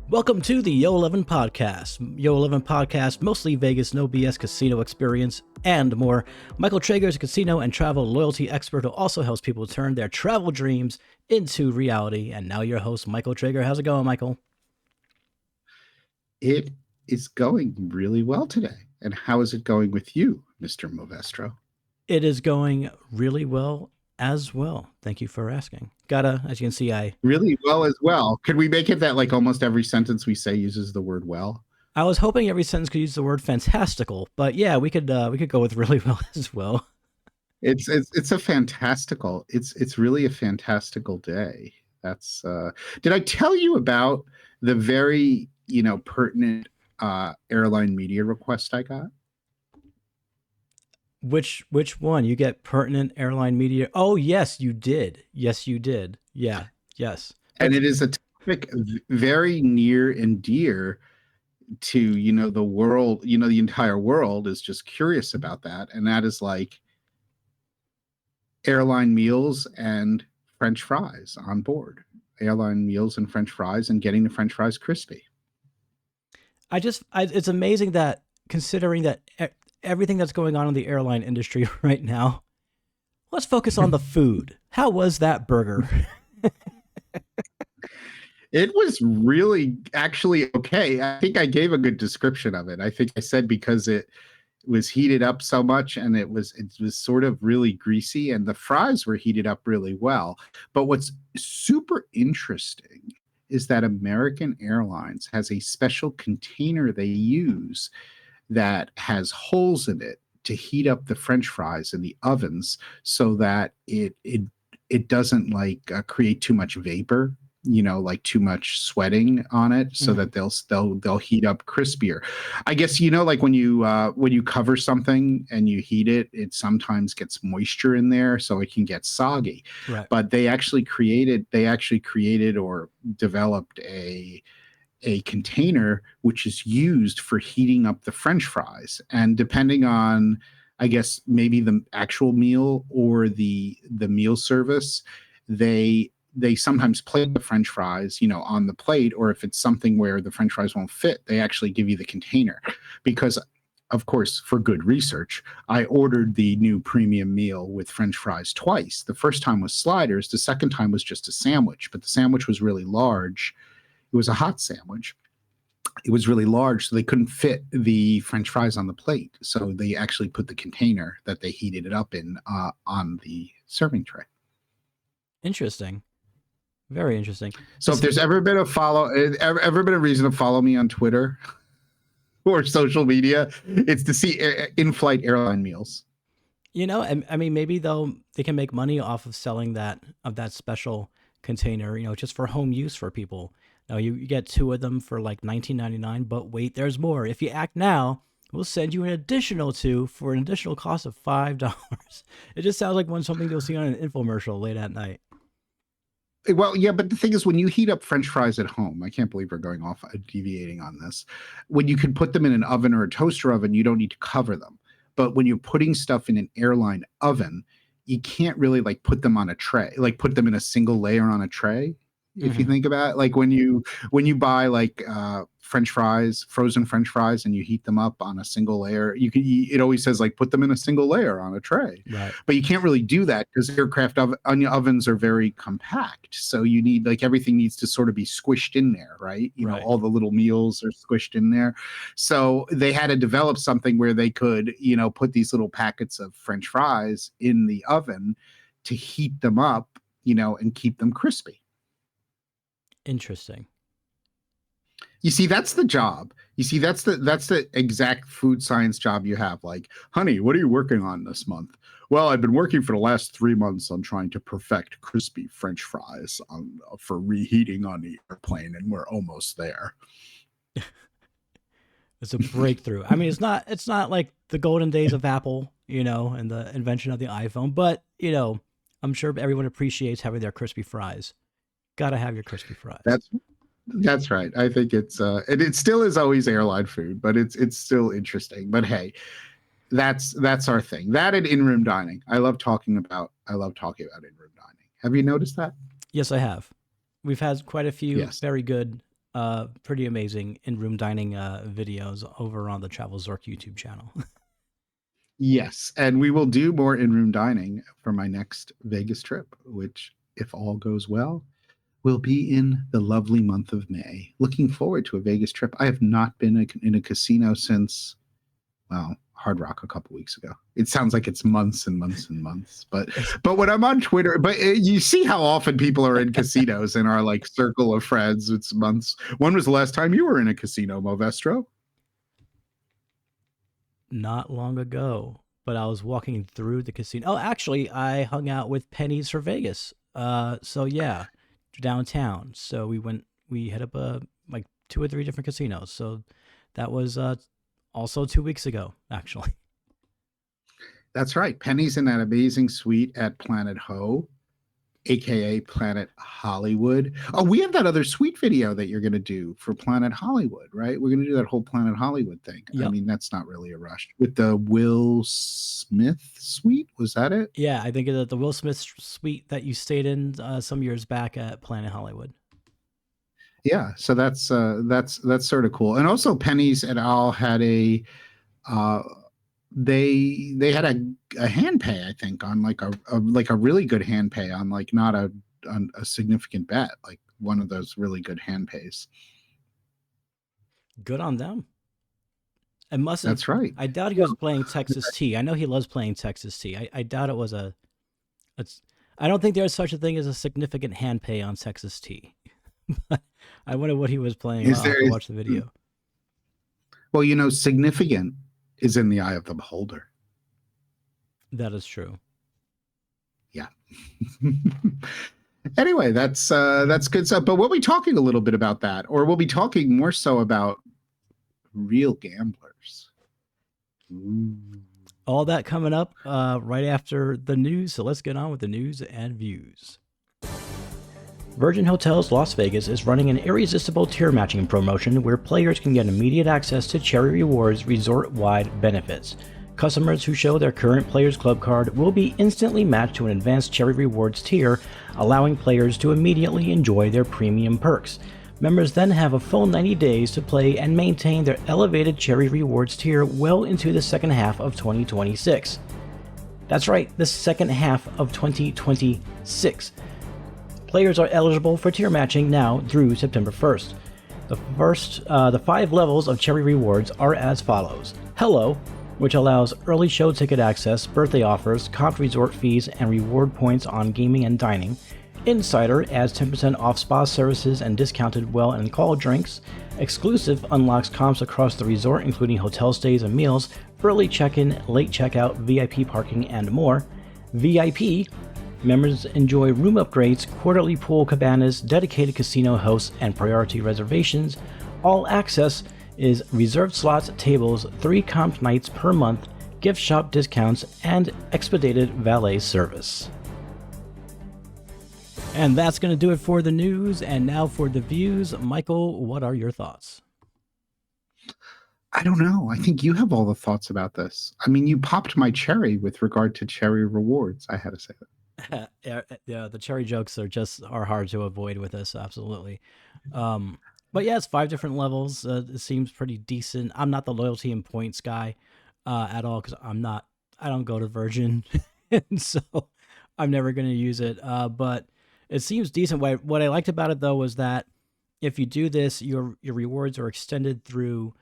Welcome to the Yo-11 podcast. Yo-11 podcast, mostly Vegas, no BS casino experience, and more. Michael Traeger is a casino and travel loyalty expert who also helps people turn their travel dreams into reality. And now your host, Michael Traeger. How's it going, Michael? It is going really well today. And how is it going with you, Mr. Movestro? It is going really well as well. Thank you for asking. As you can see, really well as well. Could we make it that like almost every sentence we say uses the word well? I was hoping every sentence could use the word fantastical, but yeah, we could go with really well as well. It's a fantastical. It's really a fantastical day. That's did I tell you about the very, pertinent airline media request I got? Which one? You get pertinent airline media? Oh, yes, you did. Yes, you did. Yeah, yes. And it is a topic very near and dear to, the world, the entire world is just curious about that. And that is like airline meals and French fries on board. Airline meals and French fries and getting the French fries crispy. It's amazing that considering that everything that's going on in the airline industry right now, let's focus on the food. How was that burger? It was really actually okay. I think I gave a good description of it. I think I said because it was heated up so much and it was sort of really greasy and the fries were heated up really well. But what's super interesting is that American Airlines has a special container they use that has holes in it to heat up the French fries in the ovens so that it doesn't create too much vapor, like too much sweating on it, so that they'll heat up crispier. I guess like when you cover something and you heat it, it sometimes gets moisture in there, so it can get soggy. Right. But they actually created or developed a container which is used for heating up the French fries, and depending on, I guess, maybe the actual meal or the meal service, they sometimes plate the French fries, on the plate, or if it's something where the French fries won't fit, they actually give you the container. Because, of course, for good research, I ordered the new premium meal with French fries twice. The first time was sliders. The second time was just a sandwich, but the sandwich was really large. It was a hot sandwich. It was really large, so they couldn't fit the French fries on the plate. So they actually put the container that they heated it up in on the serving tray. Interesting. Very interesting. So if there's ever been a reason to follow me on Twitter or social media, it's to see in-flight airline meals. I mean, maybe they can make money off of selling that special container, just for home use for people. Now you get two of them for like $19.99, but wait, there's more. If you act now, we'll send you an additional two for an additional cost of $5. It just sounds like something you'll see on an infomercial late at night. Well, yeah, but the thing is, when you heat up French fries at home, I can't believe we're going off deviating on this. When you can put them in an oven or a toaster oven, you don't need to cover them. But when you're putting stuff in an airline oven, you can't really put them on a tray, put them in a single layer on a tray. If you think about it, like when you buy French fries, frozen French fries, and you heat them up on a single layer, it always says put them in a single layer on a tray. Right. But you can't really do that because aircraft ovens are very compact. So you need everything needs to sort of be squished in there, right? Right. All the little meals are squished in there. So they had to develop something where they could, put these little packets of French fries in the oven to heat them up, and keep them crispy. Interesting. You see, that's the job. You see, that's the exact food science job you have. Honey, what are you working on this month? Well, I've been working for the last 3 months on trying to perfect crispy French fries for reheating on the airplane, and we're almost there. It's a breakthrough. I mean, it's not like the golden days of Apple, and the invention of the iPhone, but I'm sure everyone appreciates having their crispy fries. Gotta have your crispy fries. That's right. I think it's it still is always airline food, but it's still interesting. But hey, that's our thing. That and in-room dining. I love talking about in-room dining. Have you noticed that? Yes, I have. We've had quite a few very good pretty amazing in-room dining videos over on the Travel Zork YouTube channel. Yes, and we will do more in-room dining for my next Vegas trip, which, if all goes well, will be in the lovely month of May. Looking forward to a Vegas trip. I have not been in a casino since, well, Hard Rock a couple weeks ago. It sounds like it's months and months and months, but It's when I'm on Twitter, you see how often people are in casinos in our like circle of friends. It's months. When was the last time you were in a casino, Movestro? not long ago, but I was walking through the casino. Oh, actually, I hung out with Pennies for Vegas. So yeah, downtown. So we hit up like two or three different casinos. So that was also 2 weeks ago, actually. That's right. Penny's in that amazing suite at Planet Ho, aka Planet Hollywood. Oh, we have that other suite video that you're going to do for Planet Hollywood, right? We're going to do that whole Planet Hollywood thing. I Yep. mean, that's not really a rush. With the Will Smith suite, was that it? Yeah, I think the Will Smith suite that you stayed in some years back at Planet Hollywood. Yeah, so that's sort of cool. And also Penny's et al had uh they had a hand pay, I think, on like a really good hand pay on like not on a significant bet, like one of those really good hand pays. Good on them. It mustn't. That's right. I doubt he was playing Texas T. I know he loves playing Texas T. I doubt it was a. It's. I don't think there's such a thing as a significant hand pay on Texas T. But I wonder what he was playing. Is I'll have there to is watch the video. well, you know, significant is in the eye of the beholder. That is true. Yeah. Anyway, that's good stuff. But we'll be talking a little bit about that, or we'll be talking more so about real gamblers. Ooh. All that coming up right after the news. So let's get on with the news and views. Virgin Hotels Las Vegas is running an irresistible tier matching promotion where players can get immediate access to Cherry Rewards resort-wide benefits. Customers who show their current Players Club card will be instantly matched to an advanced Cherry Rewards tier, allowing players to immediately enjoy their premium perks. Members then have a full 90 days to play and maintain their elevated Cherry Rewards tier well into the second half of 2026. That's right, the second half of 2026. Players are eligible for tier matching now through September 1st. The 5 levels of Cherry Rewards are as follows. Hello, which allows early show ticket access, birthday offers, comp resort fees, and reward points on gaming and dining. Insider adds 10% off spa services and discounted well and call drinks. Exclusive unlocks comps across the resort, including hotel stays and meals, early check-in, late checkout, VIP parking, and more. VIP members enjoy room upgrades, quarterly pool cabanas, dedicated casino hosts, and priority reservations. All access is reserved slots, tables, 3 comp nights per month, gift shop discounts, and expedited valet service. And that's going to do it for the news. And now for the views. Michael, what are your thoughts? I don't know. I think you have all the thoughts about this. I mean, you popped my cherry with regard to Cherry Rewards. I had to say that. Yeah, the cherry jokes are hard to avoid with this, absolutely. But yeah, it's 5 different levels. It seems pretty decent. I'm not the loyalty and points guy at all because I don't go to Virgin, and so I'm never going to use it. But it seems decent. What I liked about it though was that if you do this, your rewards are extended through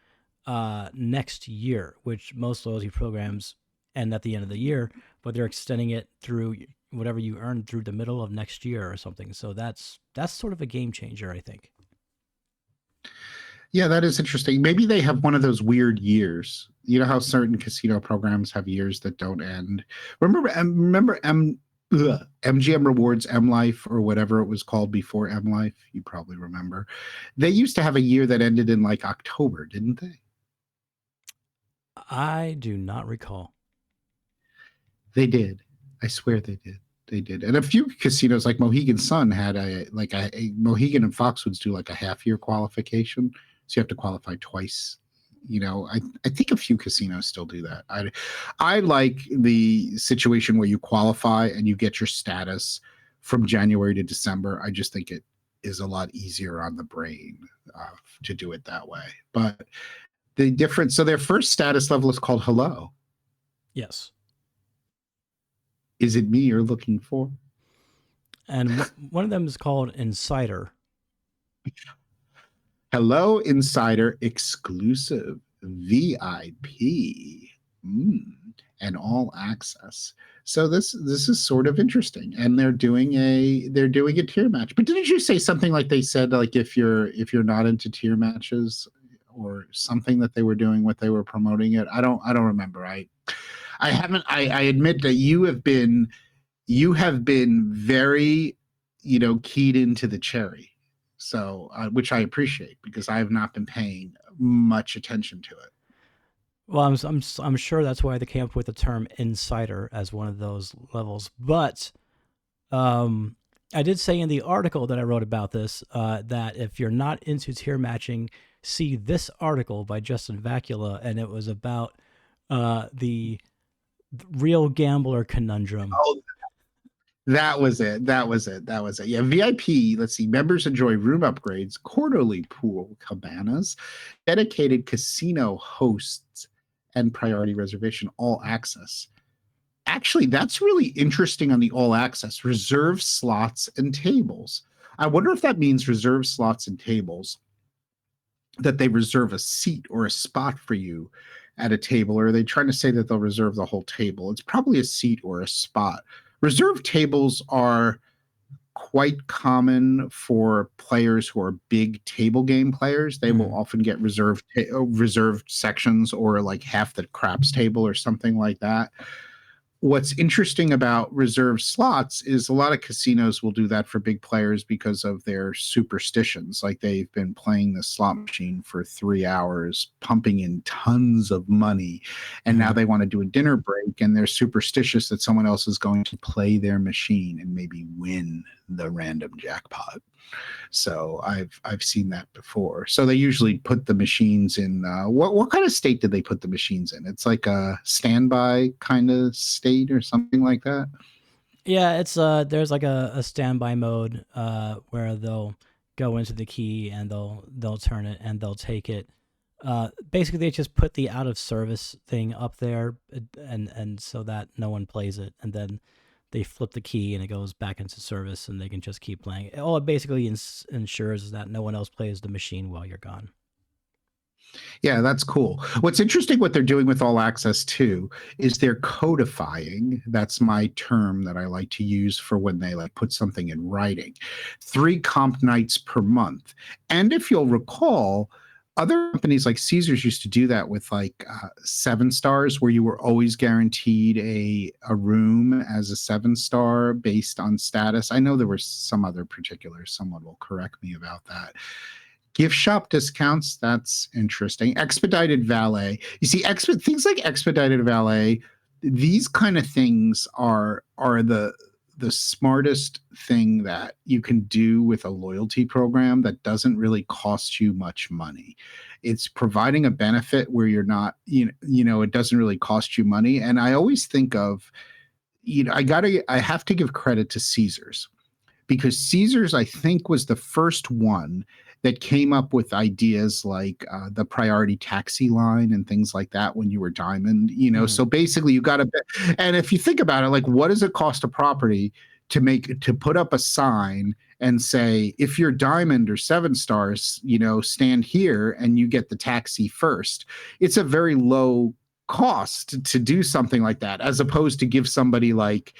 next year, which most loyalty programs end at the end of the year, but they're extending it through whatever you earn through the middle of next year or something. So that's sort of a game changer, I think. Yeah, that is interesting. Maybe they have one of those weird years. You know how certain casino programs have years that don't end. Remember MGM Rewards M Life or whatever it was called before M Life. You probably remember. They used to have a year that ended in like October, didn't they? I do not recall. They did. I swear they did. They did. And a few casinos like Mohegan Sun had a Mohegan and Foxwoods do like a half year qualification. So you have to qualify twice. You know, I think a few casinos still do that. I like the situation where you qualify and you get your status from January to December. I just think is a lot easier on the brain to do it that way. But the difference, so their first status level is called hello. Yes. Is it me you're looking for? And one of them is called Insider. Hello, Insider Exclusive VIP. And all access. So this is sort of interesting, and they're doing a tier match. But didn't you say something like they said like if you're not into tier matches or something that they were doing what they were promoting it? I don't remember. I haven't. I admit that you have been very keyed into the cherry, so which I appreciate because I have not been paying much attention to it. Well, I'm sure that's why they came up with the term Insider as one of those levels. But I did say in the article that I wrote about this that if you're not into tier matching, see this article by Justin Vacula, and it was about the real gambler conundrum. Oh, that was it. Yeah, VIP. Let's see. Members enjoy room upgrades, quarterly pool cabanas, dedicated casino hosts, and priority reservation, all access. Actually, that's really interesting on the all access. Reserve slots and tables. I wonder if that means reserve slots and tables, that they reserve a seat or a spot for you at a table, or are they trying to say that they'll reserve the whole table? It's probably a seat or a spot. Reserved tables are quite common for players who are big table game players. They will often get reserved sections or like half the craps table or something like that. What's interesting about reserved slots is a lot of casinos will do that for big players because of their superstitions. Like they've been playing the slot machine for 3 hours, pumping in tons of money, and now they want to do a dinner break, and they're superstitious that someone else is going to play their machine and maybe win the random jackpot. So I've seen that before. So they usually put the machines in what kind of state did they put the machines in? It's like a standby kind of state or something like that. Yeah, it's there's like a standby mode where they'll go into the key and they'll turn it and they'll take it. Basically, they just put the out of service thing up there, and so that no one plays it, and then they flip the key and it goes back into service, and they can just keep playing. All it basically ensures that no one else plays the machine while you're gone. Yeah, that's cool. What's interesting what they're doing with all access too is they're codifying. That's my term that I like to use for when they like put something in writing. 3 comp nights per month. And if you'll recall, other companies like Caesars used to do that with like 7 stars, where you were always guaranteed a room as a 7-star based on status. I know there were some other particulars. Someone will correct me about that. Gift shop discounts, that's interesting. Expedited valet. You see, things like expedited valet, these kind of things are the smartest thing that you can do with a loyalty program that doesn't really cost you much money. It's providing a benefit where you're not, it doesn't really cost you money. And I always think of, I have to give credit to Caesars, because Caesars, I think, was the first one that came up with ideas like the priority taxi line and things like that when you were diamond. So basically you got to, and if you think about it, like what does it cost a property to put up a sign and say, if you're diamond or 7 stars, stand here and you get the taxi first? It's a very low cost to do something like that, as opposed to give somebody like,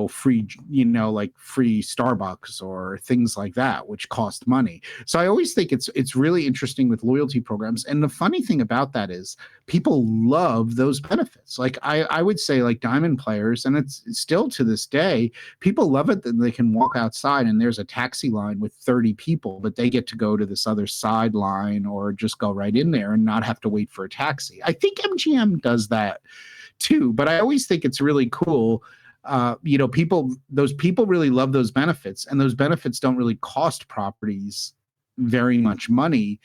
free, like free Starbucks or things like that, which cost money. So I always think it's really interesting with loyalty programs. And the funny thing about that is people love those benefits. Like I would say like diamond players, and it's still to this day, people love it that they can walk outside and there's a taxi line with 30 people, but they get to go to this other side line or just go right in there and not have to wait for a taxi. I think MGM does that too, but I always think it's really cool. Those people really love those benefits, and those benefits don't really cost properties very much money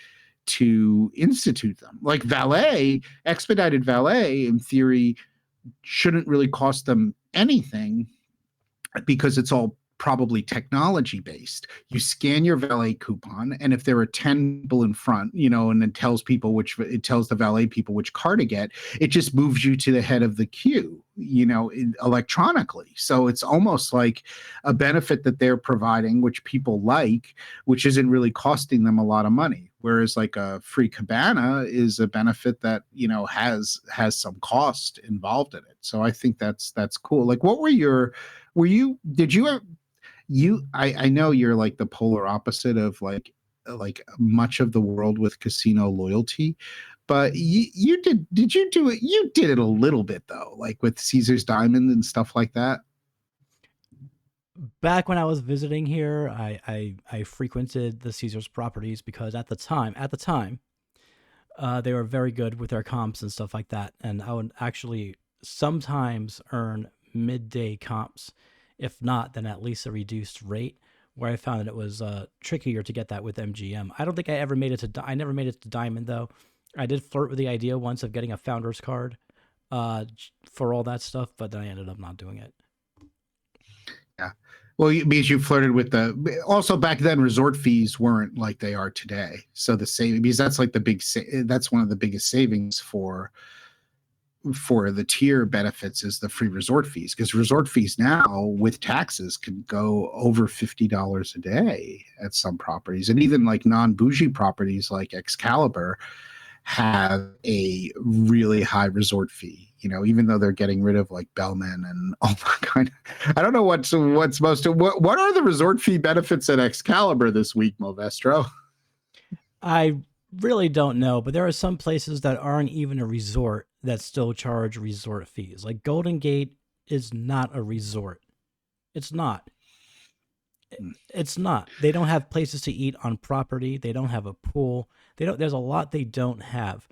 to institute them. Like expedited valet, in theory, shouldn't really cost them anything because it's all probably technology based. You scan your valet coupon, and if there are 10 people in front, and it tells the valet people which car to get, it just moves you to the head of the queue, electronically. So it's almost like a benefit that they're providing, which people like, which isn't really costing them a lot of money. Whereas like a free cabana is a benefit that, has some cost involved in it. So I think that's cool. Like, what did you I know you're like the polar opposite of like much of the world with casino loyalty, but did you do it? You did it a little bit though, like with Caesar's Diamond and stuff like that. Back when I was visiting here, I frequented the Caesars properties because at the time, they were very good with their comps and stuff like that, and I would actually sometimes earn midday comps, if not, then at least a reduced rate. Where I found that it was trickier to get that with MGM. I don't think I never made it to Diamond though. I did flirt with the idea once of getting a founder's card for all that stuff, but then I ended up not doing it. Yeah. Well, because you flirted with also back then resort fees weren't like they are today. So the saving, because that's like that's one of the biggest savings for the tier benefits is the free resort fees, because resort fees now with taxes can go over $50 a day at some properties, and even like non-bougie properties like Excalibur have a really high resort fee, even though they're getting rid of like Bellman and all that kind of. I don't know what are the resort fee benefits at Excalibur this week, Movestro? I really don't know, but there are some places that aren't even a resort that still charge resort fees. Like Golden Gate is not a resort. It's not. It's not. They don't have places to eat on property. They don't have a pool. They don't. There's a lot they don't have.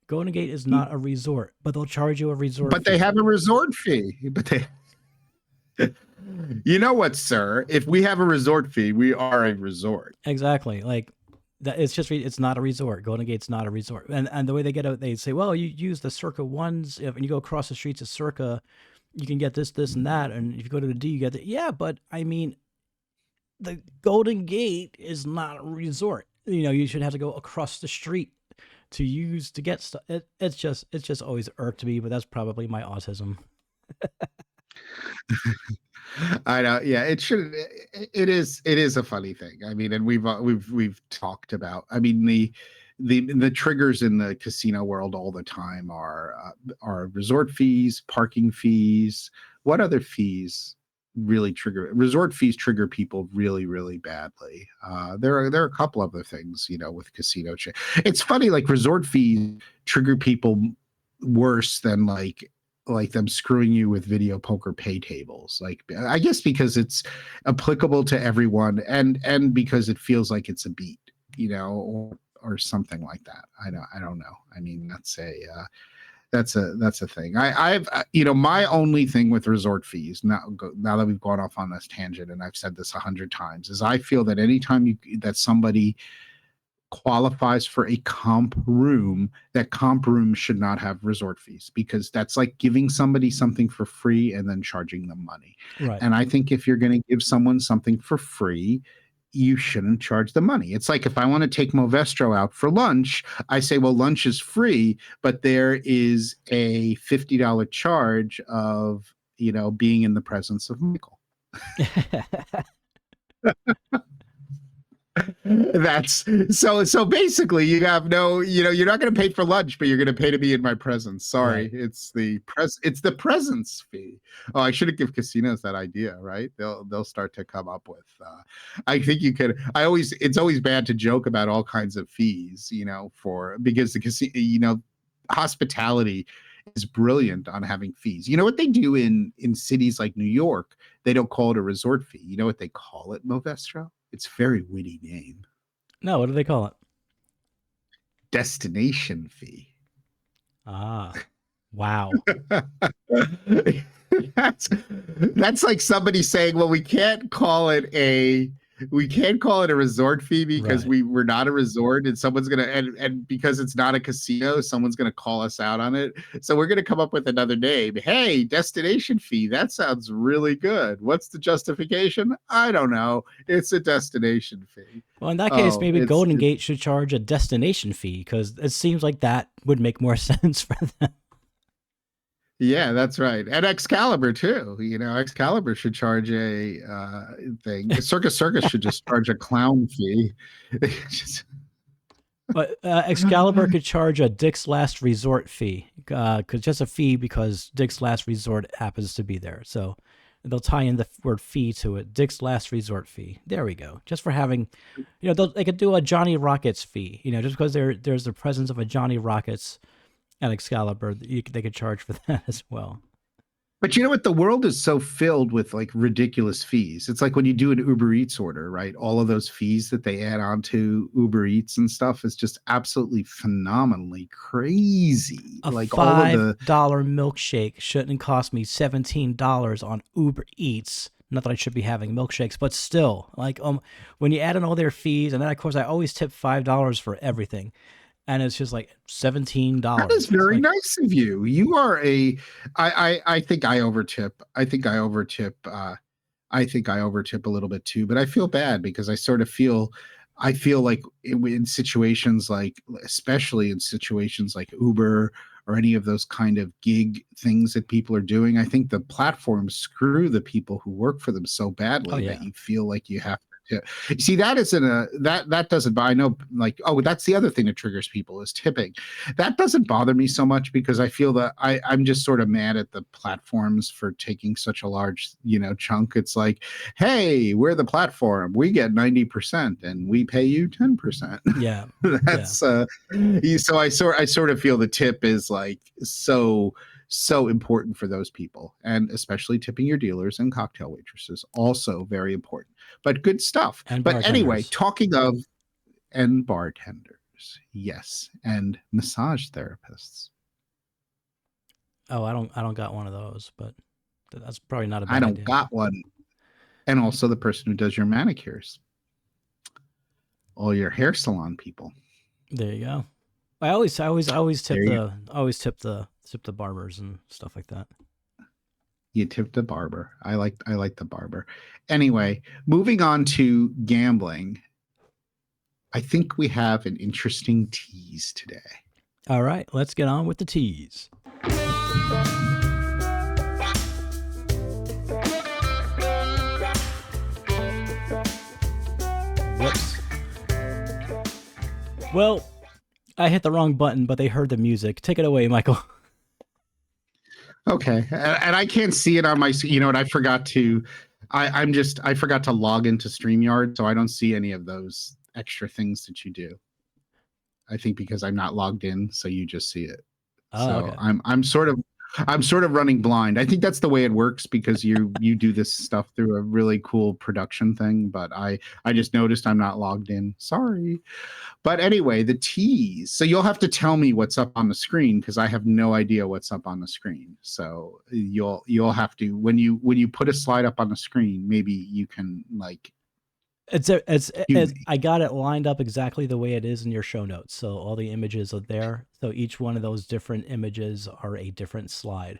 Golden Gate is not a resort, but they'll charge you a resort But they fee. have a resort fee. But they, you know what, sir? If we have a resort fee, we are a resort. Exactly. Like that. It's not a resort. Golden Gate's not a resort. And the way they get out, they say, well, you use the Circa ones, and you go across the streets of Circa, you can get this, and that. And if you go to the D, you get that. Yeah, but I mean, the Golden Gate is not a resort. You should have to go across the street to get stuff. It's just always irked me, but that's probably my autism. I know. Yeah, it should. It is a funny thing. I mean, and we've talked about. I mean, the triggers in the casino world all the time are resort fees, parking fees. What other fees really trigger resort fees? Trigger people really, really badly. There are a couple other things, with casino. It's funny, like resort fees trigger people worse than like them screwing you with video poker pay tables. Like, I guess because it's applicable to everyone, and because it feels like it's a beat, or something like that. I don't know. I mean, that's a thing. I've my only thing with resort fees, now that we've gone off on this tangent, and I've said this 100 times, is I feel that anytime that somebody qualifies for a comp room, that comp room should not have resort fees, because that's like giving somebody something for free and then charging them money. Right. And I think if you're going to give someone something for free, you shouldn't charge the money. It's like if I want to take Movestro out for lunch, I say, well, lunch is free, but there is a $50 charge of, being in the presence of Michael. That's so basically you have no, you're not going to pay for lunch, but you're going to pay to be in my presence. Sorry. Right. It's the presence fee. Oh, I should have give casinos that idea, right? They'll start to come up with I think you could. It's always bad to joke about all kinds of fees, because the casino, hospitality is brilliant on having fees. You know what they do in cities like New York? They don't call it a resort fee. You know what they call it, Movestro? It's a very witty name. No, what do they call it? Destination fee. Ah, wow. that's that's like somebody saying, well, we can't call it a we can't call it a resort fee because Right. we're not a resort, and someone's gonna and because it's not a casino, someone's gonna call us out on it. So we're gonna come up with another name. Hey, destination fee. That sounds really good. What's the justification? I don't know. It's a destination fee. Well, in that case, Oh, maybe Golden Gate should charge a destination fee because it seems like that would make more sense for them. yeah, that's right. And Excalibur too. You know, Excalibur should charge a thing. Circus Circus should just charge a clown fee. Just- But Excalibur could charge a Dick's Last Resort fee, cause just a fee because Dick's Last Resort happens to be there. So they'll tie in the word fee to it. Dick's Last Resort fee. There we go. Just for having, they could do a Johnny Rockets fee. Just because there's the presence of a Johnny Rockets at Excalibur, they could charge for that as well. But you know what? The world is so filled with like ridiculous fees. It's like when you do an Uber Eats order, right? All of those fees that they add on to Uber Eats and stuff is just absolutely phenomenally crazy. A Like all of the $5 milkshake shouldn't cost me $17 on Uber Eats. Not that I should be having milkshakes, but still, like when you add in all their fees, and then of course I always tip $5 for everything, and it's just like $17. that is very Like, nice of you. You are a I think I overtip. I think I overtip a little bit too, but I feel bad because I feel like in situations like, especially in situations like Uber or any of those kind of gig things that people are doing, I think the platforms screw the people who work for them so oh badly that yeah, you feel like you have to. See, that isn't a that doesn't. I know, like, oh, that's the other thing that triggers people is tipping. That doesn't bother me so much because I feel that I'm just sort of mad at the platforms for taking such a large, chunk. It's like, hey, we're the platform. We get 90% and we pay you 10%. yeah, yeah. That's so I sort of feel the tip is like so important for those people, and especially tipping your dealers and cocktail waitresses, also very important. But good stuff. And But anyway, bartenders. talking of and bartenders, yes, and massage therapists. Oh, I don't got one of those, but that's probably not a I bad don't idea. got one. And also the person who does your manicures, all your hair salon people. There you go. I always tip There you the barbers and stuff like that. You tipped the barber. I like the barber. Anyway, moving on to gambling. I think we have an interesting tease today. All right, let's get on with the teas. Whoops. Well, I hit the wrong button, but they heard the music. Take it away, Michael. Okay, and I can't see it on my. You know what? I forgot to. I forgot to log into StreamYard, so I don't see any of those extra things that you do. I think because I'm not logged in, so you just see it. Oh, So okay. I'm sort of running blind. I think that's the way it works because you do this stuff through a really cool production thing, but I just noticed I'm not logged in. Sorry. But anyway, the tease. So you'll have to tell me what's up on the screen because I have no idea what's up on the screen. So you'll have to when you put a slide up on the screen, maybe you can like cue It's me. I got it lined up exactly the way it is in your show notes. So all the images are there. So each one of those different images are a different slide.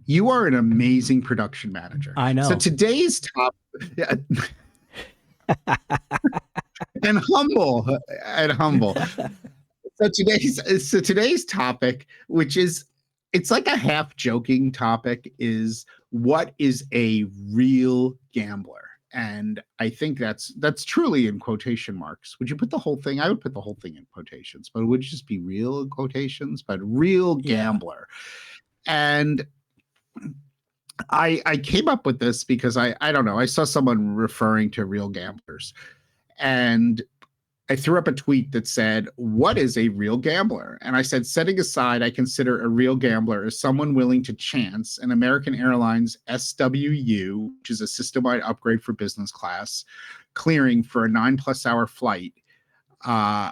You are an amazing production manager. I So know. today's top yeah, and humble. So today's topic, which is it's like a half joking topic, is what is a real gambler? And I think that's truly in quotation marks. Would you put the whole thing? I would put the whole thing in quotations, but it would just be real in quotations, but real Yeah. gambler. And I came up with this because I don't know, I saw someone referring to real gamblers. And I threw up a tweet that said, "What is a real gambler?" And I said, setting aside, I consider a real gambler as someone willing to chance an American Airlines SWU, which is a system wide upgrade for business class, clearing for a 9+ hour flight uh,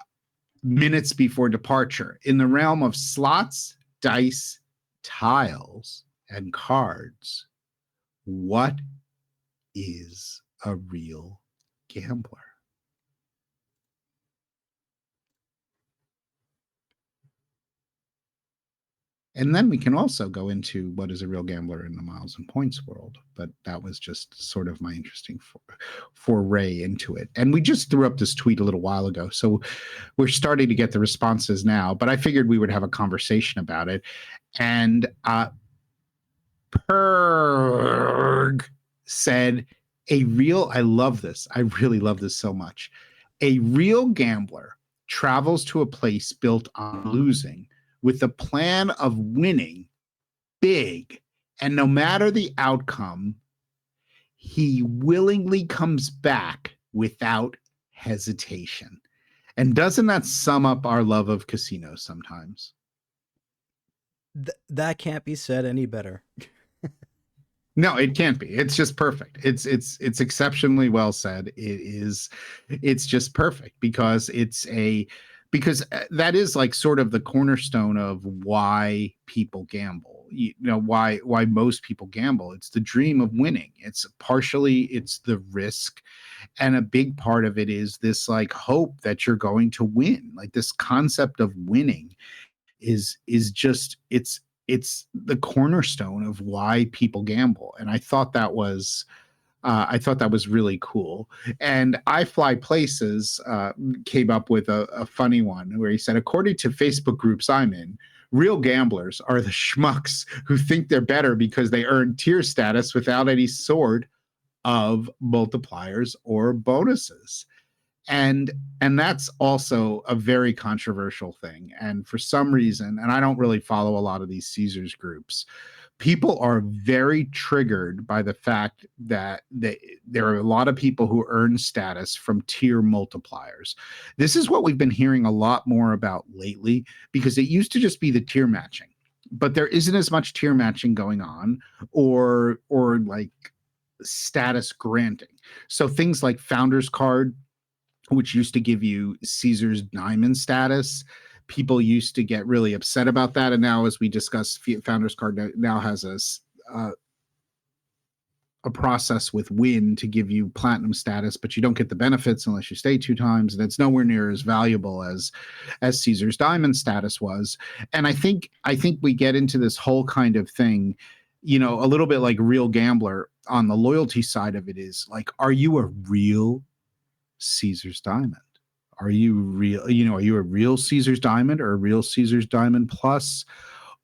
minutes before departure in the realm of slots, dice, tiles, and cards. What is a real gambler. And then we can also go into what is a real gambler in the miles and points world. But that was just sort of my interesting foray into it. And we just threw up this tweet a little while ago. So we're starting to get the responses now. But I figured we would have a conversation about it. And Perg said, I love this. I really love this so much. A real gambler travels to a place built on losing with the plan of winning big. And no matter the outcome, he willingly comes back without hesitation. And doesn't that sum up our love of casinos sometimes? That can't be said any better. No, it can't be. It's just perfect. It's exceptionally well said. It's just perfect because because that is like sort of the cornerstone of why people gamble. You know, why most people gamble. It's the dream of winning. It's the risk, and a big part of it is this like hope that you're going to win. Like this concept of winning is just it's the cornerstone of why people gamble. And I thought that was really cool. And I Fly Places came up with a funny one where he said, according to Facebook groups I'm in, real gamblers are the schmucks who think they're better because they earn tier status without any sort of multipliers or bonuses. And that's also a very controversial thing. And for some reason, and I don't really follow a lot of these Caesars groups, people are very triggered by the fact that there are a lot of people who earn status from tier multipliers. This is what we've been hearing a lot more about lately, because it used to just be the tier matching, but there isn't as much tier matching going on, or like status granting. So things like Founders Card, which used to give you Caesar's Diamond status. People used to get really upset about that. And now, as we discussed, Founders Card now has a process with Win to give you platinum status, but you don't get the benefits unless you stay 2 times. And it's nowhere near as valuable as Caesar's Diamond status was. And I think we get into this whole kind of thing, you know, a little bit like Real Gambler on the loyalty side of it is like, are you a real Caesar's Diamond? Are you real? You know, are you a real Caesar's Diamond or a real Caesar's Diamond Plus,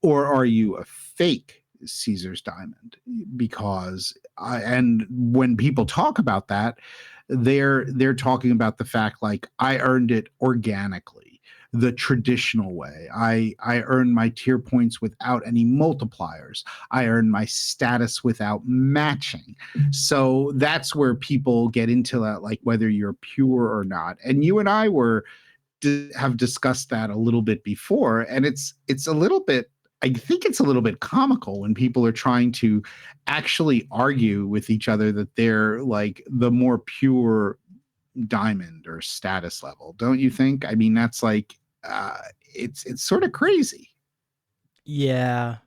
or are you a fake Caesar's Diamond? Because and when people talk about that, they're talking about the fact like I earned it organically, the traditional way. I earned my tier points without any multipliers. I earned my status without matching. So that's where people get into that, like whether you're pure or not. And you and I have discussed that a little bit before, and it's a little bit, I think it's a little bit comical when people are trying to actually argue with each other that they're like the more pure diamond or status level. Don't you think? I mean, that's like it's sort of crazy. Yeah,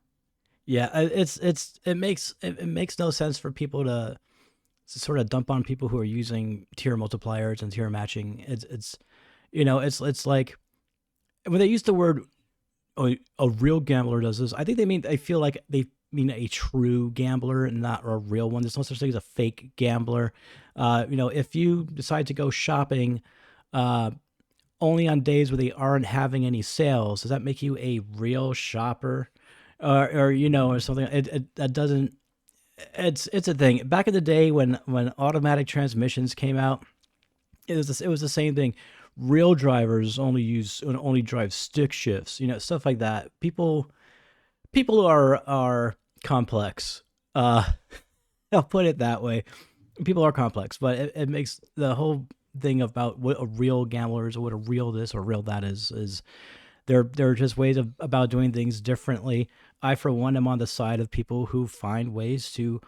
yeah. It makes no sense for people to sort of dump on people who are using tier multipliers and tier matching. It's you know it's like when they use the word a real gambler does this. I think they feel like they mean a true gambler and not a real one. There's no such thing as a fake gambler. You know, if you decide to go shopping uh, only on days where they aren't having any sales, does that make you a real shopper? Or you know, or something? That doesn't. It's a thing. Back in the day when automatic transmissions came out, it was the same thing. Real drivers only drive stick shifts, you know, stuff like that. People are complex. I'll put it that way. People are complex, but it makes the whole thing about what a real gambler is or what a real this or real that is there are just ways about doing things differently. I, for one, am on the side of people who find ways to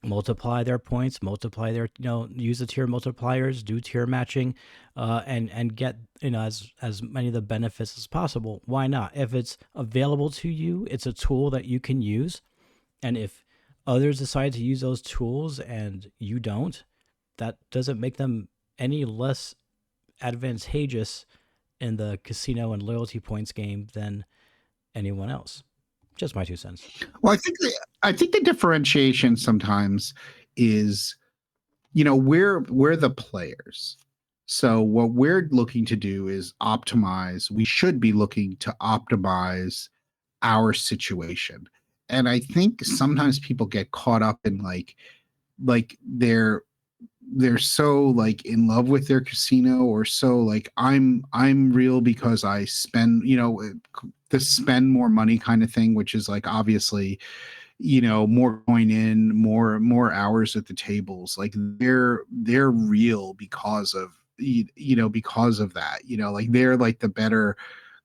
multiply their points, multiply their, you know, use the tier multipliers, do tier matching, and get, you know, as many of the benefits as possible. Why not? If it's available to you, it's a tool that you can use, and if others decide to use those tools and you don't, that doesn't make them any less advantageous in the casino and loyalty points game than anyone else. Just my 2 cents. Well, I think the differentiation sometimes is, we're the players. So what we're looking to do is optimize. We should be looking to optimize our situation. And I think sometimes people get caught up in like they're so like in love with their casino, or so like I'm real because I spend, the spend more money kind of thing, which is like obviously, more coin in, more hours at the tables. Like they're real because of because of that. Like they're like the better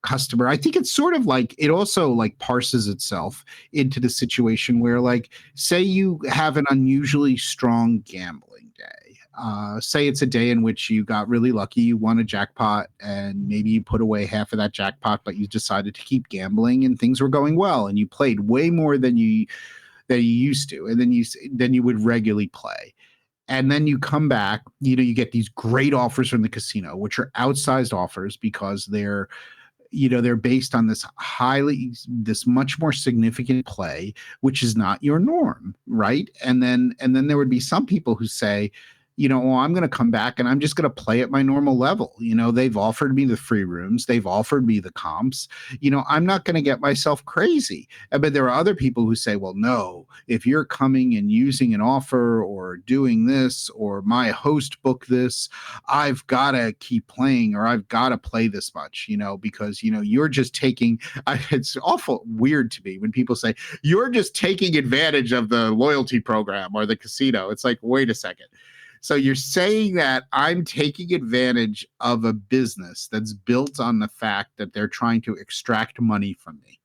customer. I think it's sort of like it also like parses itself into the situation where, like, say you have an unusually strong gambling day. Say it's a day in which you got really lucky, you won a jackpot, and maybe you put away half of that jackpot, but you decided to keep gambling, and things were going well, and you played way more than you used to, and then you would regularly play. And then you come back, you get these great offers from the casino, which are outsized offers because they're based on this much more significant play, which is not your norm, right? And then there would be some people who say, well, I'm going to come back and I'm just going to play at my normal level. They've offered me the free rooms, they've offered me the comps. I'm not going to get myself crazy. But there are other people who say, well, no, if you're coming and using an offer or doing this, or my host booked this, I've got to keep playing, or I've got to play this much, because you're just taking. It's awful weird to me when people say you're just taking advantage of the loyalty program or the casino. It's like, wait a second. So you're saying that I'm taking advantage of a business that's built on the fact that they're trying to extract money from me.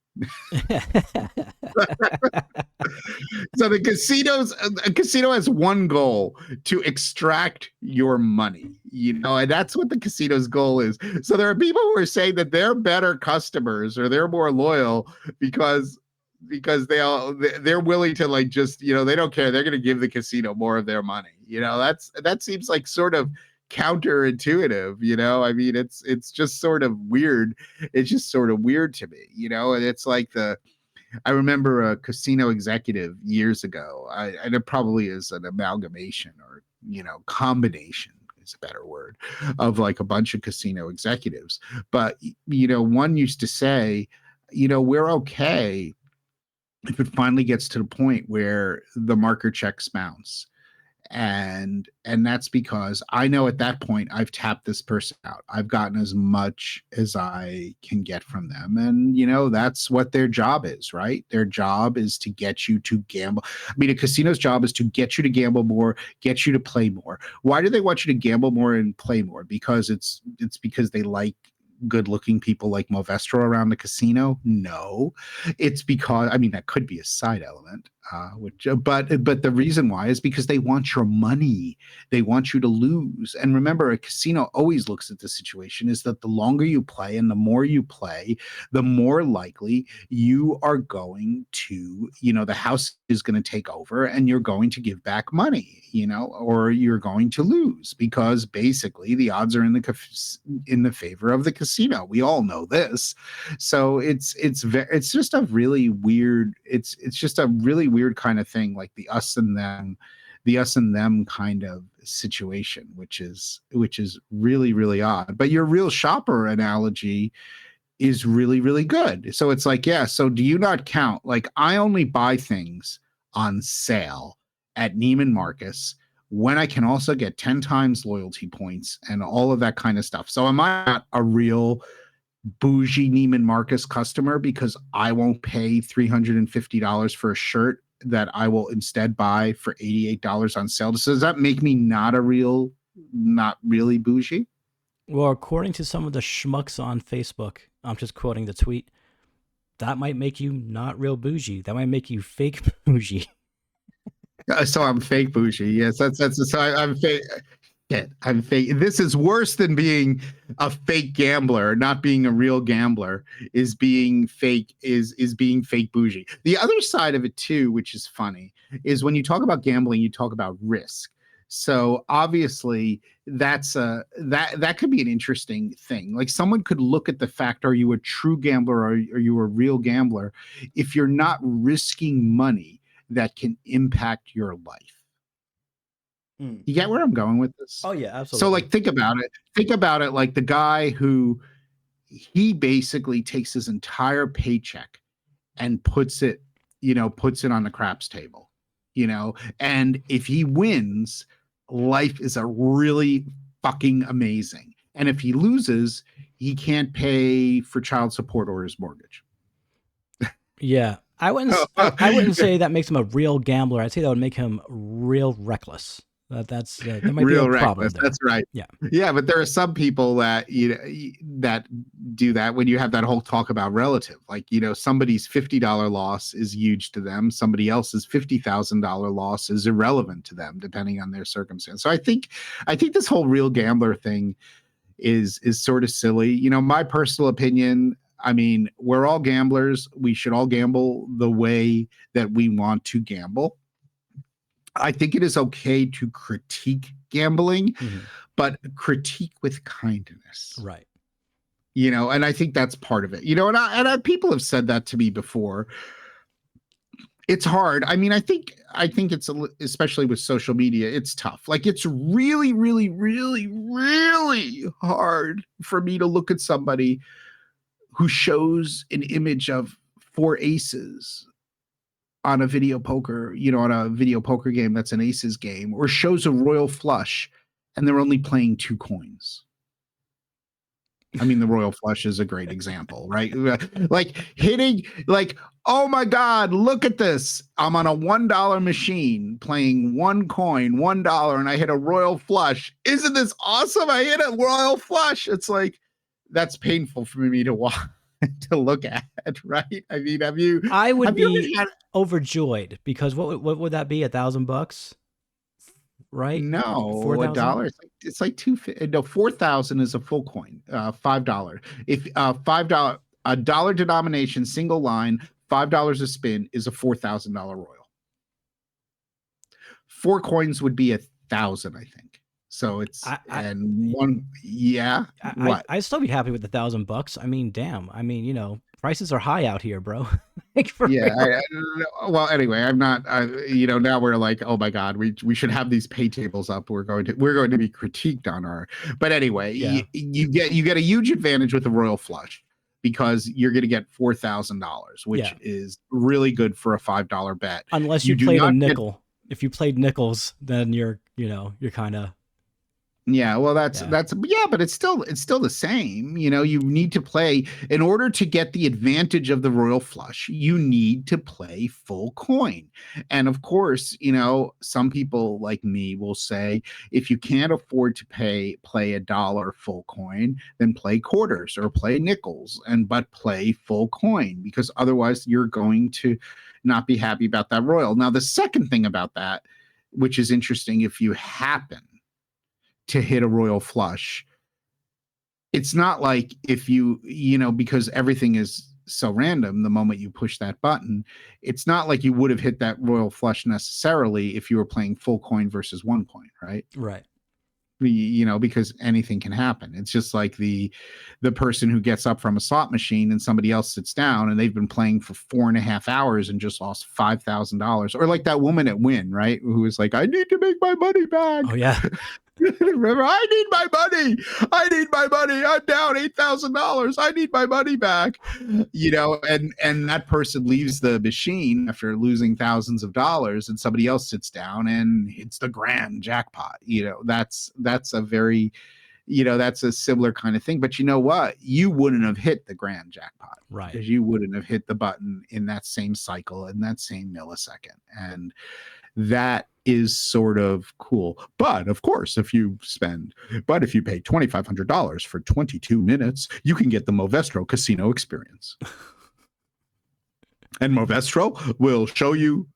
So a casino has one goal: to extract your money, and that's what the casino's goal is. So there are people who are saying that they're better customers, or they're more loyal because they're willing to, like, just, they don't care, they're going to give the casino more of their money. That seems like sort of counterintuitive. I mean, it's just sort of weird. It's just sort of weird to me, and it's like I remember a casino executive years ago. And it probably is an amalgamation, or combination is a better word, of like a bunch of casino executives. But one used to say, we're okay if it finally gets to the point where the marker checks bounce. And that's because I know at that point I've tapped this person out. I've gotten as much as I can get from them. And that's what their job is, right? Their job is to get you to gamble. I mean, a casino's job is to get you to gamble more, get you to play more. Why do they want you to gamble more and play more? Because it's because they like good looking people like Movestro around the casino? No, it's because, I mean, that could be a side element, but the reason why is because they want your money. They want you to lose. And remember, a casino always looks at the situation is that the longer you play and the more you play, the more likely you are going to, the house is going to take over and you're going to give back money, or you're going to lose, because basically the odds are in the favor of the casino. We all know this. So it's just a really weird, it's just a really weird kind of thing, like the us and them kind of situation, which is really, really odd. But your real shopper analogy is really, really good. So it's like, yeah, so do you not count? Like, I only buy things on sale at Neiman Marcus when I can also get 10 times loyalty points and all of that kind of stuff. So am I not a real bougie Neiman Marcus customer because I won't pay $350 for a shirt that I will instead buy for $88 on sale? So does that make me not really bougie? Well, according to some of the schmucks on Facebook, I'm just quoting the tweet, that might make you not real bougie. That might make you fake bougie. So I'm fake bougie. Yes, so I'm fake. I'm fake. This is worse than being a fake gambler. Not being a real gambler is being fake. Is being fake bougie. The other side of it too, which is funny, is when you talk about gambling, you talk about risk. So obviously that could be an interesting thing. Like someone could look at the fact, are you a true gambler or are you a real gambler if you're not risking money that can impact your life? Mm. You get where I'm going with this? Oh yeah, So absolutely. like think about it. Think about it like the guy who he basically takes his entire paycheck and puts it on the craps table, and if he wins, life is a really fucking amazing. And if he loses, he can't pay for child support or his mortgage. Yeah, I wouldn't say that makes him a real gambler. I'd say that would make him real reckless. There might be a Real problem reckless. there. That's right. Yeah. Yeah, but there are some people that that do that when you have that whole talk about relative. Like, somebody's $50 loss is huge to them. Somebody else's $50,000 loss is irrelevant to them, depending on their circumstance. So I think this whole real gambler thing is sort of silly. My personal opinion, I mean, we're all gamblers. We should all gamble the way that we want to gamble. I think it is okay to critique gambling, Mm-hmm. but critique with kindness. Right. And I think that's part of it. People have said that to me before. It's hard. I mean, I think it's especially with social media, it's tough. Like it's really, really, really, really hard for me to look at somebody who shows an image of 4 aces on a video poker, on a video poker game that's an aces game, or shows a royal flush and they're only playing 2 coins. I mean, the royal flush is a great example, right? Like hitting, like, oh my God, look at this. I'm on a $1 machine playing 1 coin, $1, and I hit a royal flush. Isn't this awesome? I hit a royal flush. It's like, that's painful for me to watch. To look at, right? I mean, I would be overjoyed because what would that be? $1,000, right? No, 4,000. $1. It's like 2. No, 4,000 is a full coin. $5. If $5, a dollar denomination, single line, $5 a spin is a $4,000 royal. 4 coins would be 1,000, I think. So it's What? I'd still be happy with $1,000. I mean, damn. I mean, prices are high out here, bro. Well, anyway, I'm not. Now we're like, oh my God, we should have these pay tables up. We're going to be critiqued on our. But anyway, yeah. you get a huge advantage with the royal flush because you're going to get $4,000, which is really good for a $5 bet. Unless you played a nickel. If you played nickels, then you're kind of. Yeah, well, but it's still the same. You need to play in order to get the advantage of the royal flush. You need to play full coin, and of course, some people like me will say, if you can't afford to play $1 full coin, then play quarters or play nickels, but play full coin because otherwise you're going to not be happy about that royal. Now, the second thing about that, which is interesting, if you happen to hit a royal flush, it's not like if because everything is so random the moment you push that button, it's not like you would have hit that royal flush necessarily if you were playing full coin versus 1 coin, right? Right. Because anything can happen. It's just like the person who gets up from a slot machine and somebody else sits down and they've been playing for 4.5 hours and just lost $5,000, or like that woman at Wynn, right, who was like, I need to make my money back. Oh yeah. Remember, I need my money. I'm down $8,000. I need my money back. And that person leaves the machine after losing thousands of dollars, and somebody else sits down and hits the grand jackpot. That's a very, that's a similar kind of thing. But you know what? You wouldn't have hit the grand jackpot, right? Because you wouldn't have hit the button in that same cycle, in that same millisecond, and that is sort of cool. But of course, if you pay $2,500 for 22 minutes, you can get the Movestro casino experience. And Movestro will show you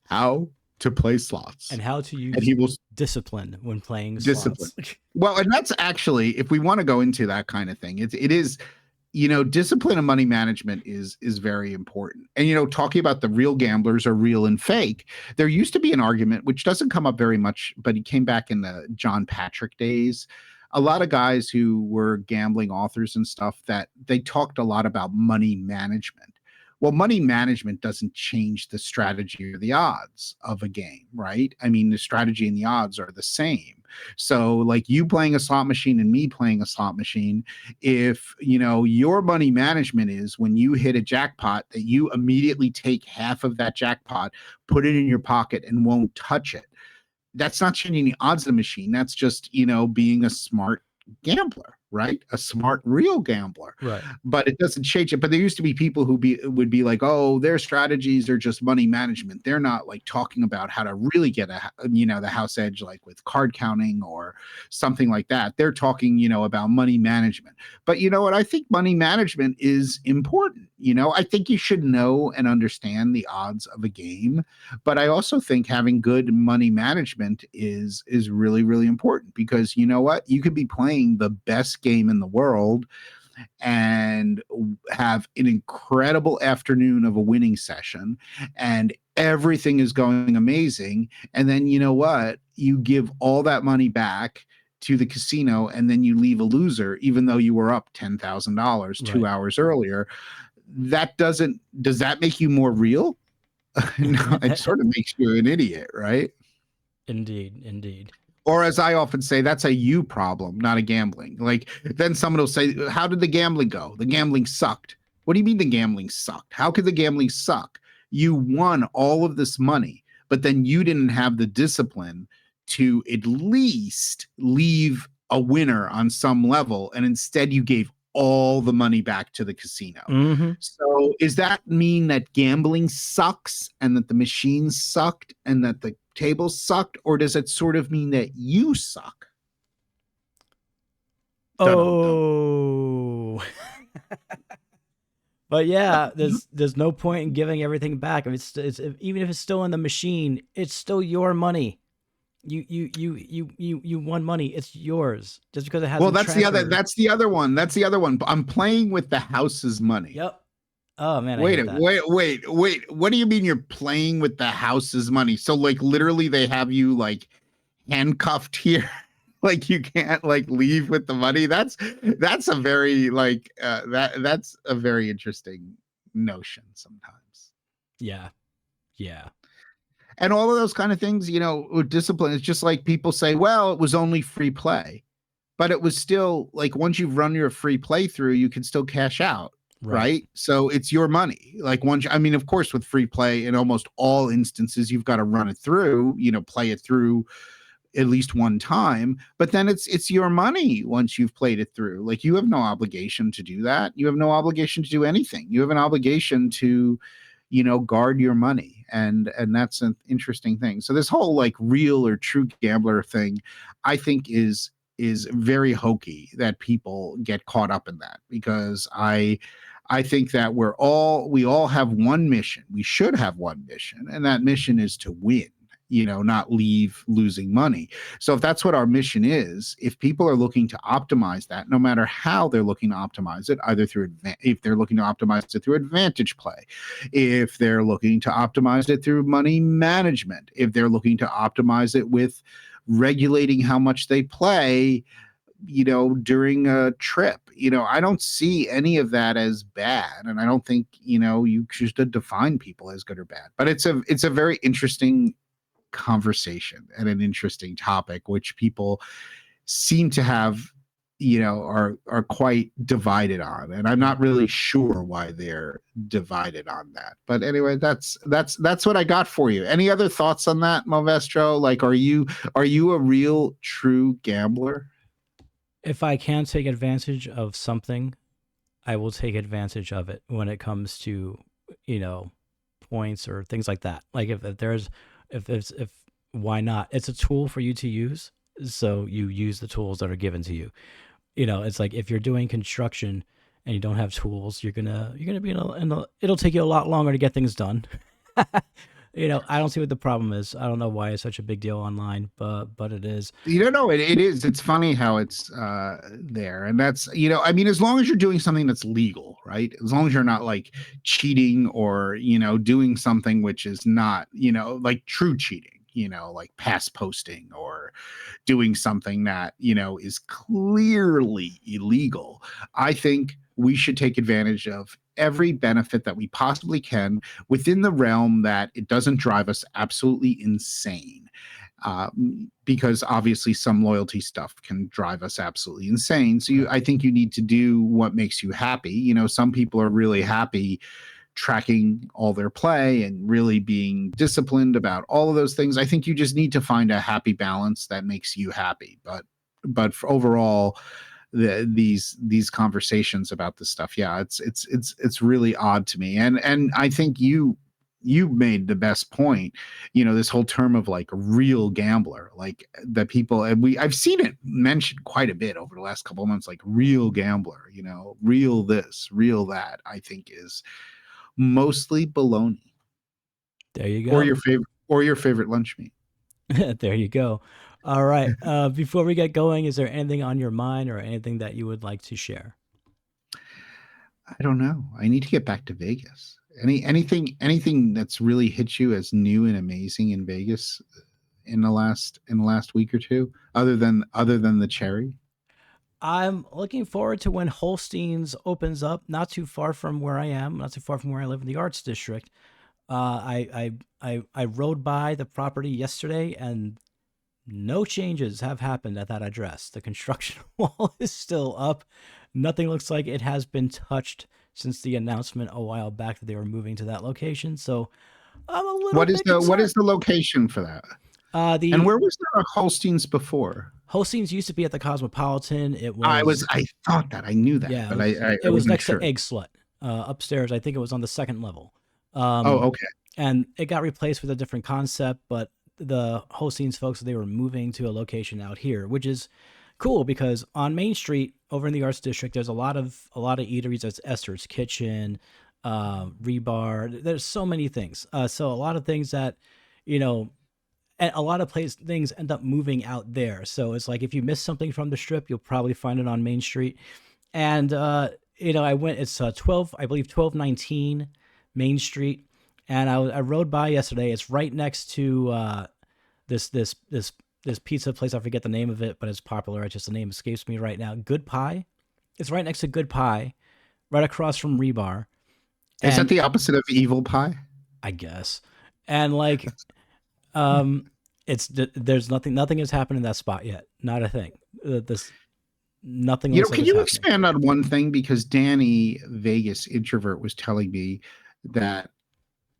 how to play slots and how to use discipline when playing slots. Well, and that's actually, if we want to go into that kind of thing, it is discipline and money management is very important. And talking about the real gamblers are real and fake. There used to be an argument which doesn't come up very much, but it came back in the John Patrick days. A lot of guys who were gambling authors and stuff, that they talked a lot about money management. Well, money management doesn't change the strategy or the odds of a game, right? I mean, the strategy and the odds are the same. So, like you playing a slot machine and me playing a slot machine, if your money management is when you hit a jackpot that you immediately take half of that jackpot, put it in your pocket, and won't touch it, that's not changing the odds of the machine. That's just being a smart gambler, right? A smart real gambler. Right. But it doesn't change it. But there used to be people who would be like, oh, their strategies are just money management. They're not like talking about how to really get the house edge, like with card counting or something like that. They're talking about money management. But you know what? I think money management is important. I think you should know and understand the odds of a game, but I also think having good money management is really, really important, because you know what? You could be playing the best game in the world and have an incredible afternoon of a winning session, and everything is going amazing. And then you know what? You give all that money back to the casino, and then you leave a loser, even though you were up $10,000 2 hours earlier. Does that make you more real? No, it sort of makes you an idiot, right? Indeed. Or as I often say, that's a you problem, not a gambling. Like, then someone will say, how did the gambling go? The gambling sucked. What do you mean the gambling sucked? How could the gambling suck? You won all of this money, but then you didn't have the discipline to at least leave a winner on some level, and instead you gave all the money back to the casino. Mm-hmm. So does that mean that gambling sucks and that the machines sucked and that the table sucked, or does it sort of mean that you suck? Oh. But yeah, there's no point in giving everything back. If it's even if it's still in the machine, it's still your money. You won money. It's yours just because it has. Well, that's the other one. I'm playing with the house's money. Yep. Oh man. Wait. What do you mean you're playing with the house's money? So like literally they have you like handcuffed here. Like you can't like leave with the money. That's a very like that's a very interesting notion sometimes. Yeah. And all of those kind of things, with discipline, it's just like people say, well, it was only free play. But it was still like once you've run your free playthrough, you can still cash out. Right. So it's your money. Like of course, with free play, in almost all instances, you've got to run it through, play it through at least one time. But then it's your money once you've played it through. Like you have no obligation to do that. You have no obligation to do anything. You have an obligation to guard your money, and that's an interesting thing. So this whole like real or true gambler thing, I think is very hokey that people get caught up in that, because I think that we all have one mission. We should have one mission, and that mission is to win, not leave losing money. So if that's what our mission is, if people are looking to optimize that, no matter how they're looking to optimize it, either if they're looking to optimize it through advantage play, if they're looking to optimize it through money management, if they're looking to optimize it with regulating how much they play, during a trip, I don't see any of that as bad. And I don't think, you should define people as good or bad, but it's a very interesting conversation and an interesting topic, which people seem to have, are quite divided on. And I'm not really sure why they're divided on that. But anyway, that's what I got for you. Any other thoughts on that, Movestro? Like, are you a real true gambler? If I can take advantage of something, I will take advantage of it when it comes to, points or things like that. Like if why not? It's a tool for you to use, so you use the tools that are given to you. It's like if you're doing construction and you don't have tools, you're gonna be it'll take you a lot longer to get things done. I don't see what the problem is. I don't know why it's such a big deal online, but it is. You don't know, it is. It's funny how it's there. And that's, I mean, as long as you're doing something that's legal, right? As long as you're not like cheating or, doing something which is not, like true cheating, like pass posting or doing something that, is clearly illegal. I think we should take advantage of every benefit that we possibly can within the realm that it doesn't drive us absolutely insane. Because obviously some loyalty stuff can drive us absolutely insane. So I think you need to do what makes you happy. Some people are really happy tracking all their play and really being disciplined about all of those things. I think you just need to find a happy balance that makes you happy. But for overall, these conversations about this stuff, yeah, it's really odd to me. And I think you made the best point, this whole term of like real gambler, like the people, and I've seen it mentioned quite a bit over the last couple of months, like real gambler, real this, real that, I think is mostly baloney. There you Or go. your favorite lunch meat. There you go. All right. Before we get going, is there anything on your mind or anything that you would like to share? I don't know. I need to get back to Vegas. Anything that's really hit you as new and amazing in Vegas in the last week or two, other than the cherry? I'm looking forward to when Holstein's opens up, not too far from where I am, not too far from where I live in the Arts District. I rode by the property yesterday, and no changes have happened at that address. The construction wall is still up. Nothing looks like it has been touched since the announcement a while back that they were moving to that location. So I'm a little What is bit the concerned. location for that? And The where was there a Holsteins before? Holstein's used to be at the Cosmopolitan. It I was was, I thought that I knew that, yeah, but I it was wasn't next to sure. Egg Slut, upstairs. I think it was on the second level. Oh, Um, okay. and it got replaced with a different concept, but the Holstein's folks, they were moving to a location out here, which is cool because on Main Street over in the Arts District, there's a lot of eateries. There's Esther's Kitchen, Rebar. There's so many things. So a lot of things that, you know, a lot of things end up moving out there. So it's like if you miss something from the strip, you'll probably find it on Main Street. And I went. It's 12, I believe, 1219 Main Street, and I rode by yesterday. It's right next to this pizza place. I forget the name of it, but it's popular. It's just the name escapes me right now. Good Pie. It's right next to Good Pie, right across from Rebar, Is that and the opposite of evil pie? I guess, and like, um, there's nothing has happened in that spot yet. Not a thing. This Nothing looks like Can it's you happening. expand on one thing? Because Danny Vegas introvert was telling me that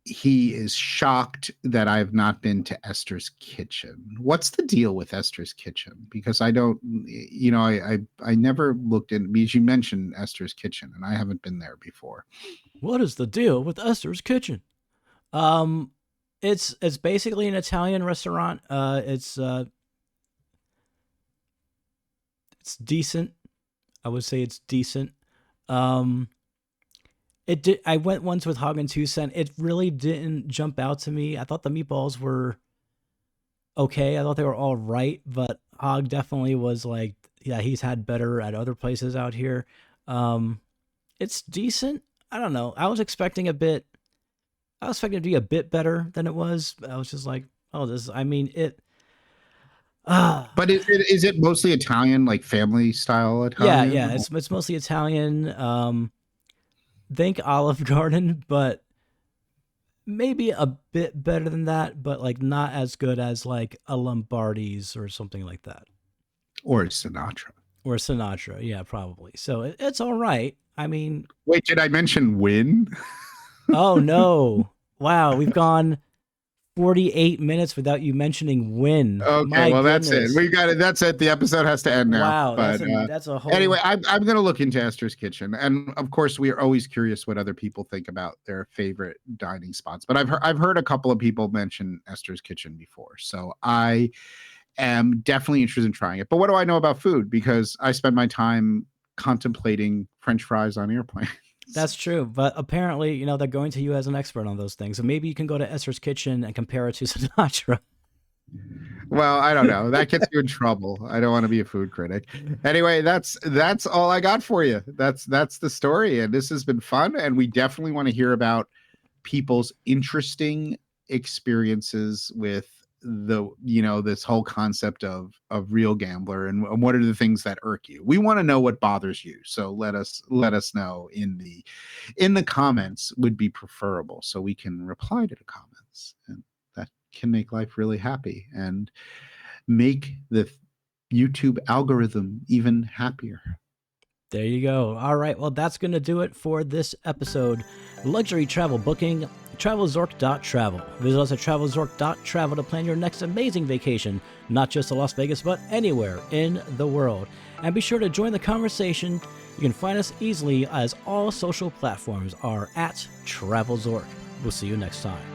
he is shocked that I've not been to Esther's Kitchen. What's the deal with Esther's Kitchen? Because I don't, I never looked in, because you mentioned Esther's Kitchen and I haven't been there before. What is the deal with Esther's Kitchen? Um, it's basically an Italian restaurant. It's decent. I would say it's decent. Um, it did. I went once with Hog and Two Cent. It really didn't jump out to me. I thought the meatballs were okay. I thought they were all right, but Hog definitely was like, yeah, he's had better at other places out here. Um, it's decent. I don't know. I was expecting it to be a bit better than it was. I was just like, oh, this. I mean, it. Ah, But is it mostly Italian, like family style yeah, Italian? yeah. It's mostly Italian. Think Olive Garden, but maybe a bit better than that, but like not as good as like a Lombardi's or something like that, Or Sinatra? or Sinatra. Yeah, probably. So it's all right. I mean, Wait, did I mention Win? oh no, wow, we've gone 48 minutes without you mentioning Win. Okay, My well that's it. goodness. We got it. That's it. The episode has to end now. Wow, But that's a anyway, whole. I'm going to look into Esther's Kitchen, and of course, we are always curious what other people think about their favorite dining spots. But I've heard a couple of people mention Esther's Kitchen before, so I am definitely interested in trying it. But what do I know about food? Because I spend my time contemplating French fries on airplanes. That's true, but apparently, they're going to you as an expert on those things. So maybe you can go to Esther's Kitchen and compare it to Sinatra. Well, I don't know. That gets you in trouble. I don't want to be a food critic. Anyway, that's all I got for you. That's the story, and this has been fun. And we definitely want to hear about people's interesting experiences with this whole concept of real gambler, and what are the things that irk you. We want to know what bothers you, so let us know in the comments would be preferable, so we can reply to the comments, and that can make life really happy and make the YouTube algorithm even happier. There you go. All right. Well, that's going to do it for this episode. Luxury travel booking, travelzork.travel. Visit us at travelzork.travel to plan your next amazing vacation, not just to Las Vegas, but anywhere in the world. And be sure to join the conversation. You can find us easily as all social platforms are at TravelZork. We'll see you next time.